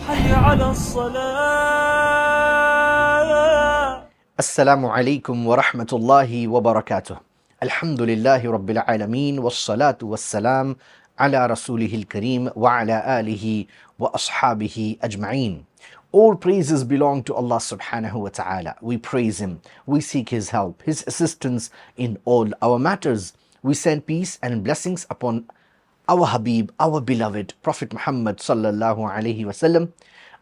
حي على الصلاة. Assalamu alaikum wa rahmatullahi wa barakatuh. Alhamdulillahi rabbil alameen wassalatu wassalam ala rasulihil kareem wa ala alihi wa ashabihi ajma'een. All praises belong to Allah subhanahu wa ta'ala. We praise Him, we seek His help, His assistance in all our matters. We send peace and blessings upon our Habib, our beloved Prophet Muhammad sallallahu alaihi wasallam,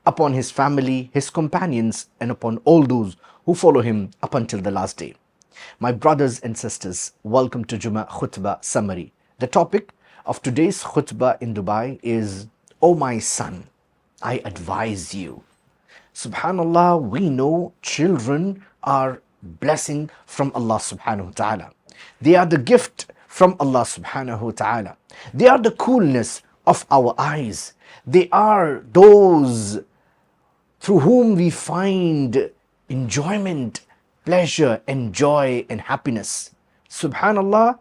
upon his family, his companions, and upon all those who follow him up until the last day. My brothers and sisters, welcome to Jumuah Khutba summary. The topic of today's khutbah in Dubai is, "O my son, I advise you." Subhanallah, we know children are blessing from Allah subhanahu wa ta'ala. They are the gift from Allah subhanahu wa ta'ala. They are the coolness of our eyes. They are those through whom we find enjoyment, pleasure, and joy and happiness. Subhanallah,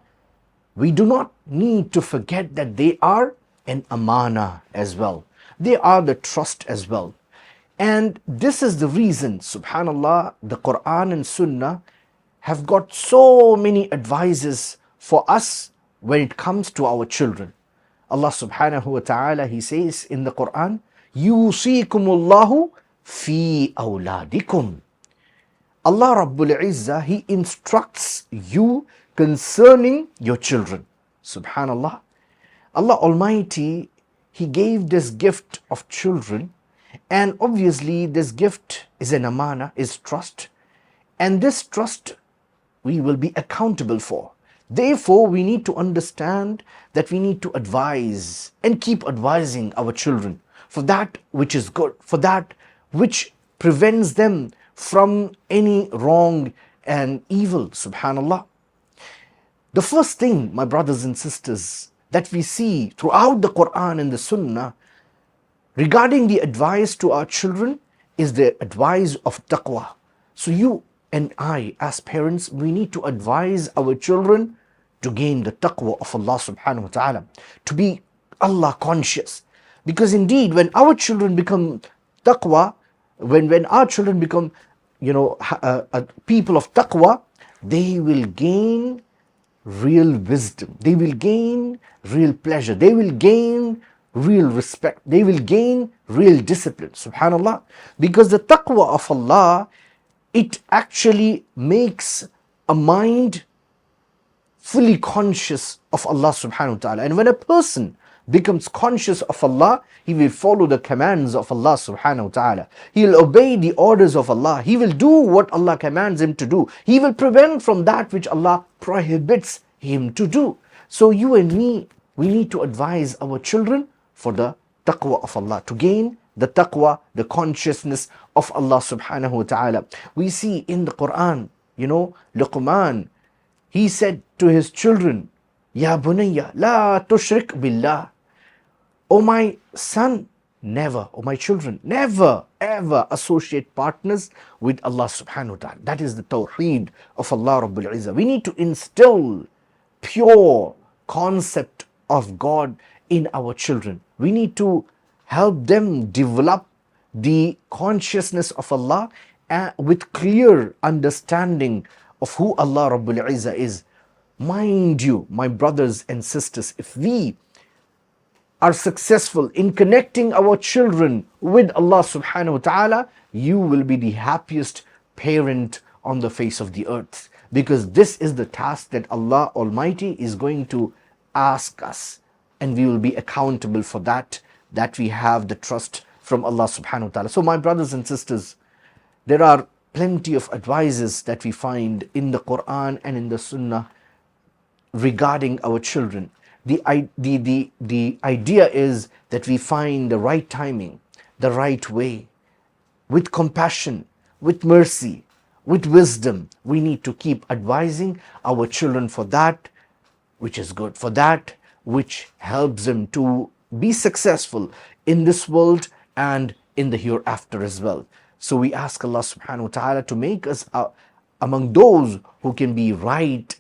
we do not need to forget that they are an amana as well. They are the trust as well. And this is the reason, subhanallah, the Quran and Sunnah have got so many advices for us when it comes to our children. Allah subhanahu wa ta'ala, He says in the Quran, "Yusikumullahu fi awladikum." Allah Rabbul Izzah, He instructs you concerning your children. Subhanallah. Allah Almighty, He gave this gift of children, and obviously this gift is an amana, is trust, and this trust we will be accountable for. Therefore, we need to understand that we need to advise and keep advising our children for that which is good, for that which prevents them from any wrong and evil. Subhanallah. The first thing, my brothers and sisters, that we see throughout the Quran and the Sunnah regarding the advice to our children is the advice of taqwa. So you and I, as parents, we need to advise our children to gain the taqwa of Allah subhanahu wa ta'ala, to be Allah conscious. Because indeed, when our children become taqwa, when our children become, people of taqwa, they will gain real wisdom, they will gain real pleasure, they will gain real respect, they will gain real discipline. Subhanallah. Because the taqwa of Allah, it actually makes a mind fully conscious of Allah subhanahu wa ta'ala. And when a person becomes conscious of Allah, he will follow the commands of Allah subhanahu wa ta'ala. He will obey the orders of Allah. He will do what Allah commands him to do. He will prevent from that which Allah prohibits him to do. So you and me, we need to advise our children for the taqwa of Allah, to gain the taqwa, the consciousness of Allah subhanahu wa ta'ala. We see in the Quran, Luqman, he said to his children, "Ya bunayya, la tushrik billah." O my son, never, O my children, never ever associate partners with Allah subhanahu wa ta'ala. That is the tawheed of Allah Rabbul Izzah. We need to instill pure concept of God in our children. We need to help them develop the consciousness of Allah with clear understanding of who Allah Rabbul Izzah is. Mind you, my brothers and sisters, if we are successful in connecting our children with Allah subhanahu wa ta'ala, you will be the happiest parent on the face of the earth. Because this is the task that Allah Almighty is going to ask us, and we will be accountable for that we have the trust from Allah subhanahu wa ta'ala. So my brothers and sisters, there are plenty of advices that we find in the Quran and in the Sunnah regarding our children. The idea is that we find the right timing, the right way, with compassion, with mercy, with wisdom. We need to keep advising our children for that which is good, for that which helps them to be successful in this world and in the hereafter as well. So we ask Allah subhanahu wa ta'ala to make us among those who can be right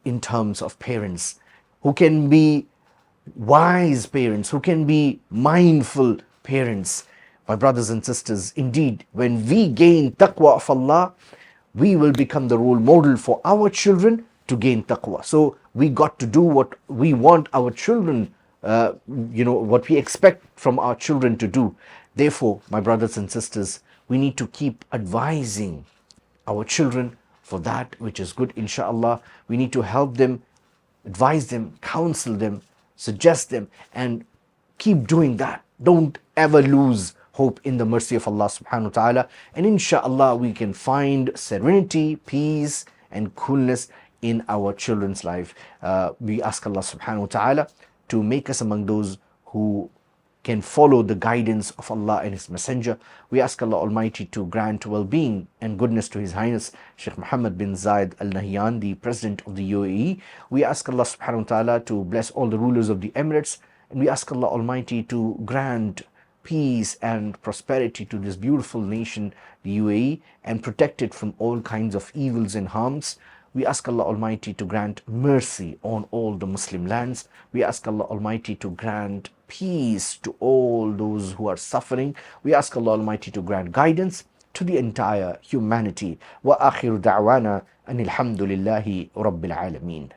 in terms of parents, who can be wise parents, who can be mindful parents. My brothers and sisters, indeed, when we gain taqwa of Allah, we will become the role model for our children to gain taqwa. So we got to do what we want our children, what we expect from our children to do. Therefore, my brothers and sisters, we need to keep advising our children for that which is good, inshallah. We need to help them, advise them, counsel them, suggest them, and keep doing that. Don't ever lose hope in the mercy of Allah subhanahu wa ta'ala. And inshallah, we can find serenity, peace, and coolness in our children's life. We ask Allah subhanahu wa ta'ala to make us among those who can follow the guidance of Allah and His Messenger. We ask Allah Almighty to grant well-being and goodness to His Highness Sheikh Mohammed bin Zayed Al Nahyan, the President of the UAE. We ask Allah subhanahu wa ta'ala to bless all the rulers of the Emirates, and we ask Allah Almighty to grant peace and prosperity to this beautiful nation, the UAE, and protect it from all kinds of evils and harms. We ask Allah Almighty to grant mercy on all the Muslim lands. We ask Allah Almighty to grant peace to all those who are suffering. We ask Allah Almighty to grant guidance to the entire humanity. Wa akhiru da'wana anil hamdulillahi rabbil alameen.